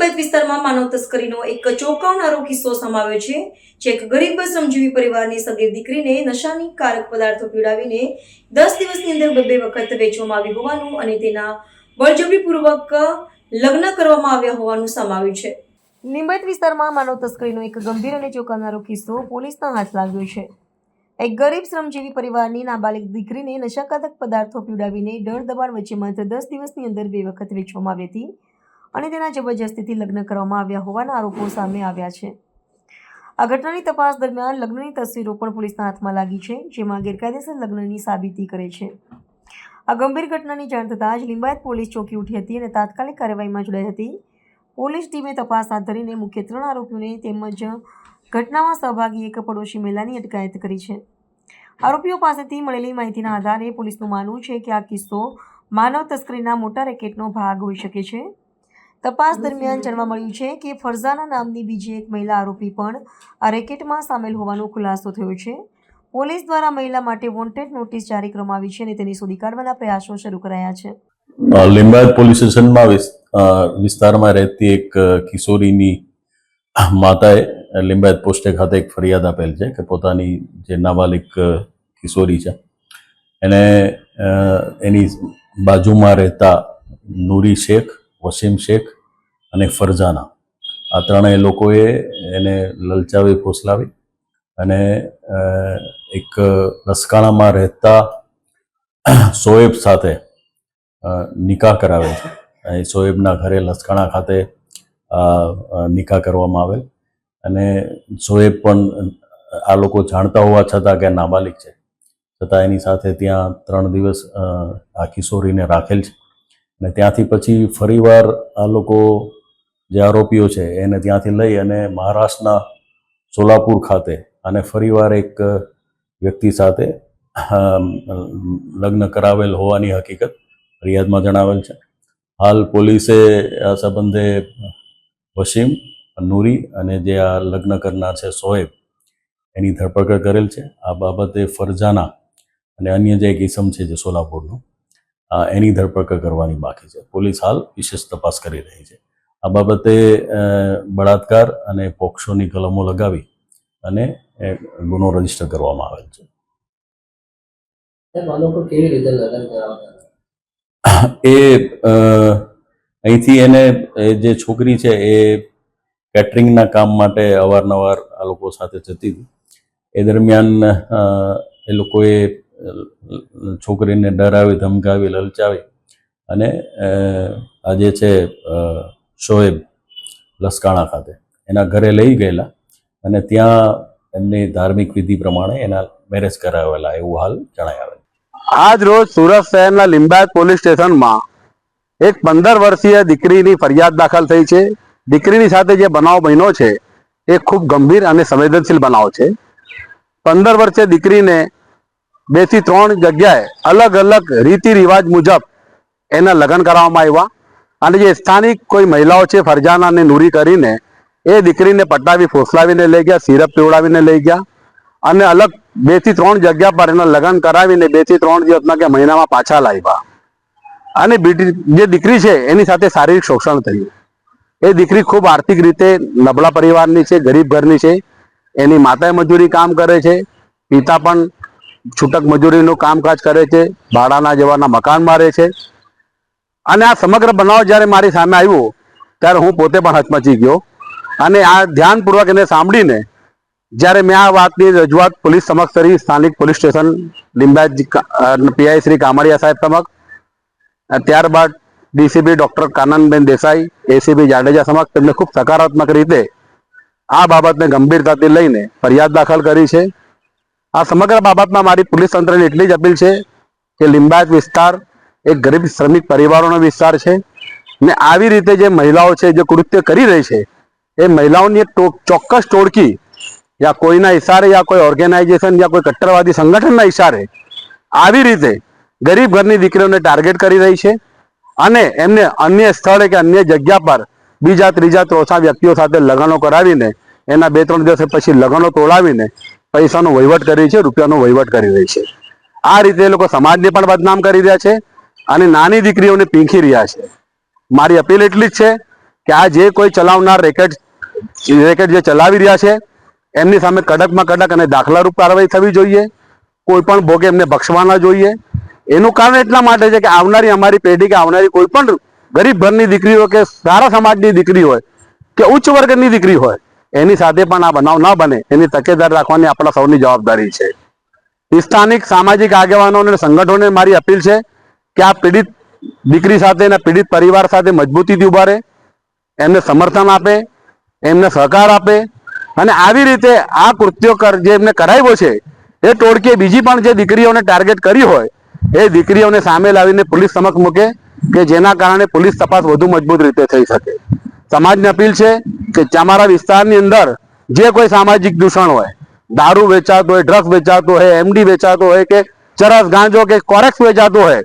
લિંબાયત વિસ્તારમાં માનવ તસ્કરીનો એક ચોંકાવનારો કિસ્સો સામે આવ્યો છે, જે એક ગરીબ શ્રમજીવી પરિવારની સગીર દીકરીને નશાની કારક પદાર્થો પીવડાવીને 10 દિવસની અંદર 2 વખત વેચવામાં આવી હોવાનું અને તેના બળજબરીપૂર્વક લગ્ન કરવામાં આવ્યા હોવાનું સામે આવ્યું છે। લિંબાયત વિસ્તારમાં માનવ તસ્કરીનો એક ગંભીર અને ચોંકાવનારો કિસ્સો પોલીસના હાથ લાગ્યો છે। એક ગરીબ શ્રમજીવી પરિવારની નાબાલિગ દીકરીને નશાકારક પદાર્થો પીવડાવીને ડર દબાણ વચ્ચે માત્ર 10 દિવસની અંદર 2 વખત વેચવામાં આવી હતી અને તેના જબરજસ્તીથી લગ્ન કરવામાં આવ્યા હોવાના આરોપો સામે આવ્યા છે। આ ઘટનાની તપાસ દરમિયાન લગ્નની તસવીરો પણ પોલીસના હાથમાં લાગી છે, જેમાં ગેરકાયદેસર લગ્નની સાબિતી કરે છે। આ ગંભીર ઘટનાની જાણ થતાં જ લિંબાયત પોલીસ ચોંકી ઉઠી હતી અને તાત્કાલિક કાર્યવાહીમાં જોડાઈ હતી। પોલીસ ટીમે તપાસ હાથ ધરીને મુખ્ય 3 આરોપીઓને તેમજ ઘટનામાં સહભાગી એક પડોશી મહિલાની અટકાયત કરી છે। આરોપીઓ પાસેથી મળેલી માહિતીના આધારે પોલીસનું માનવું છે કે આ કિસ્સો માનવ તસ્કરીના મોટા રેકેટનો ભાગ હોઈ શકે છે। તપાસ દરમિયાન જાણવા મળ્યું છે કે ફરઝાના નામની બીજી એક મહિલા આરોપી પણ આ રેકેટમાં સામેલ હોવાનો ખુલાસો થયો છે। પોલીસ દ્વારા મહિલા માટે વોન્ટેડ નોટિસ જારી કરવામાં આવી છે અને તેની શોધી કાઢવાના પ્રયાસો શરૂ કરાયા છે। લિંબાયત પોલીસ સ્ટેશનમાં વિસ્તારમાં રહેતી એક કિશોરીની માતાએ લિંબાયત પોસ્ટે ખાતે એક ફરિયાદ આપેલ છે કે પોતાની જે નાબાલિગ કિશોરી છે એને એની બાજુમાં રહેતા નૂરી શેખ, વસીમ શેખ અને ફરઝાના આ ત્રણેય લોકોએ એને લલચાવી ફોસલાવી અને એક લસકાણામાં રહેતા શોએબ સાથે નિકાહ કરાવે છે। શોએબના ઘરે લસકાણા ખાતે નિકાહ કરવામાં આવેલ અને શોએબ પણ આ લોકો જાણતા હોવા છતાં કે નાબાલિગ છે છતાં એની સાથે ત્યાં 3 દિવસ આ કિશોરીને રાખેલ છે અને ત્યાંથી પછી ફરીવાર આ લોકો જે આરોપીઓ છે એને ત્યાંથી લઈ અને મહારાષ્ટ્રના સોલાપુર ખાતે અને ફરીવાર એક વ્યક્તિ સાથે લગ્ન કરાવેલ હોવાની હકીકત ફરિયાદમાં જણાવેલ છે। હાલ પોલીસે આ સંબંધે વસીમ, નૂરી અને જે આ લગ્ન કરનાર છે શોએબ એની ધરપકડ કરેલ છે। આ બાબતે ફરઝાના અને અન્ય જે એક ઇસમ છે જે સોલાપુરનું એની ધરપકડ કરવાની બાકી છે। પોલીસ હાલ વિશેષ તપાસ કરી રહી છે। આ બાબતે બળાત્કાર અને પોક્સોની કલમો લગાવી અને ગુનો રજીસ્ટર કરવામાં આવેલ છે। એ અહીંથી એને જે છોકરી છે એ કેટરિંગના કામ માટે અવારનવાર આ લોકો સાથે જતી હતી। એ દરમિયાન એ લોકોએ છોકરીને ડરાવી, ધમકાવી, લલચાવી અને આ જે છે શોએબ લસકાણા ખાતે એના ઘરે લઈ ગયેલા અને ત્યાં એમની ધાર્મિક વિધિ પ્રમાણે એના મેરેજ કરાવેલા એવું હાલ જણાય આવે। આજ રોજ સુરત શહેરના લિંબાયત પોલીસ સ્ટેશનમાં એક 15 વર્ષીય દીકરીની ફરિયાદ દાખલ થઈ છે। દીકરીની સાથે જે બનાવ બન્યો છે એ ખૂબ ગંભીર અને સંવેદનશીલ બનાવ છે। 15 વર્ષીય દીકરીને 2 થી 3 જગ્યાએ અલગ અલગ રીતિ રિવાજ મુજબ એના લગ્ન કરવામાં આવ્યા અને જે સ્થાનિક કોઈ મહિલાઓ છે ફરજાના અને નૂરી કરીને એ દીકરીને પટાવી ફોસલાવીને લઈ ગયા, સિરપ પીવડાવીને લઈ ગયા અને અલગ 2 થી 3 જગ્યા પર એના લગ્ન કરાવીને 2 થી 3 દિવસના કે મહિનામાં પાછા લાવ્યા અને જે દીકરી છે એની સાથે શારીરિક શોષણ થયું। એ દીકરી ખૂબ આર્થિક રીતે નબળા પરિવારની છે, ગરીબ ઘરની છે। એની માતાએ મજૂરી કામ કરે છે, પિતા પણ છૂટક મજૂરીનું કામકાજ કરે છે, ભાડાના જેવાના મકાનમાં રહે છે અને આ સમગ્ર બનાવ જ્યારે મારી સામે આવ્યો ત્યારે હું પોતે પણ હચમચી ગયો અને આ ધ્યાનપૂર્વક એને સાંભળીને જ્યારે મેં આ વાતની રજૂઆત પોલીસ સમક્ષ કરી, સ્થાનિક police station Limbayat PI Shri Kamadiya સાહેબ સમક્ષ, ત્યારબાદ DCP doctor Kananben Desai, ACP Jadeja સમક્ષ તેમને ખૂબ સકારાત્મક રીતે આ બાબતને ગંભીરતાથી લઈને ફરિયાદ દાખલ કરી છે। આ સમગ્ર બાબતમાં મારી પોલીસ તંત્રને એટલી જ અપીલ છે કે લિંબાયત વિસ્તાર એક ગરીબ શ્રમિક પરિવારોનો વિસ્તાર છે ને આવી રીતે જે મહિલાઓ છે જે કૃત્ય કરી રહી છે એ મહિલાઓની એક ચોક્કસ ટોળકી યા કોઈના ઇશારે યા કોઈ ઓર્ગેનાઇઝેશન યા કોઈ કટ્ટરવાદી સંગઠનના ઇશારે આવી રીતે ગરીબ ઘરની દીકરીઓને ટાર્ગેટ કરી રહી છે અને એમને અન્ય સ્થળે કે અન્ય જગ્યા પર બીજા, ત્રીજા, ચોથા વ્યક્તિઓ સાથે લગ્નો કરાવીને એના 2-3 દિવસ પછી લગ્નો તોડાવીને પૈસાનો વહીવટ કરી છે, રૂપિયાનો વહીવટ કરી રહી છે। આ રીતે એ લોકો સમાજને પણ બદનામ કરી રહ્યા છે અને નાની દીકરીઓને પીંખી રહ્યા છે। મારી અપીલ એટલી જ છે કે આ જે કોઈ ચલાવનાર રેકેટ જે ચલાવી રહ્યા છે એમની સામે કડકમાં કડક અને દાખલારૂપ કાર્યવાહી થવી જોઈએ. કોઈ પણ ભોગે એમને બક્ષવાના જોઈએ. એનું કારણ એટલા માટે છે કે આવનારી અમારી પેઢી કે આવનારી કોઈ પણ ગરીબ ઘરની દીકરી હોય કે સારા સમાજની દીકરી હોય કે ઉચ્ચ વર્ગની દીકરી હોય એની સાથે પણ આ બનાવ ન બને એની તકેદારી રાખવાની આપણા સૌની જવાબદારી છે. સ્થાનિક સામાજિક આગેવાનો અને સંગઠનોને મારી અપીલ છે કે આ પીડિત દીકરી સાથે અને પીડિત પરિવાર સાથે મજબૂતીથી ઉભા રહે, એમને સમર્થન આપે, એમને સહકાર આપે અને આવી રીતે આ કૃત્યો જે એમને કરાવ્યો છે એ ટોળકીએ બીજી પણ જે દીકરીઓને ટાર્ગેટ કરી હોય એ દીકરીઓને સામે લાવીને પોલીસ સમક્ષ મૂકે કે જેના કારણે પોલીસ તપાસ વધુ મજબૂત રીતે થઈ શકે. સમાજને અપીલ છે કે તમારા વિસ્તારની અંદર જે કોઈ સામાજિક દૂષણ હોય, દારૂ વેચાતો હોય, ડ્રગ્સ વેચાતો હોય, એમડી વેચાતો હોય કે ચરસ ગાંજો કે કોરેક્સ વેચાતો હોય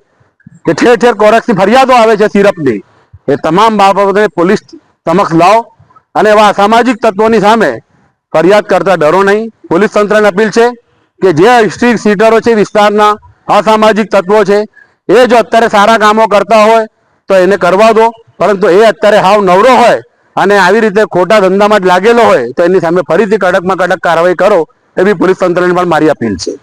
કે ઠેર ઠેર કોરેક્સની ફરિયાદો આવે છે સિરપની, એ તમામ બાબતોને પોલીસ સમક્ષ લાવો અને એવા અસામાજિક તત્વોની સામે ફરિયાદ કરતા ડરો નહીં. પોલીસ તંત્રને અપીલ છે કે જે સ્ટ્રીટ સીટરો છે, વિસ્તારના અસામાજિક તત્વો છે, એ જો અત્યારે સારા કામો કરતા હોય તો એને કરવા દો, પરંતુ એ અત્યારે હાવ નવરો હોય અને આવી રીતે ખોટા ધંધામાં જ લાગેલો હોય તો એની સામે ફરીથી કડકમાં કડક કાર્યવાહી કરો એવી પોલીસ તંત્રને પણ મારી અપીલ છે.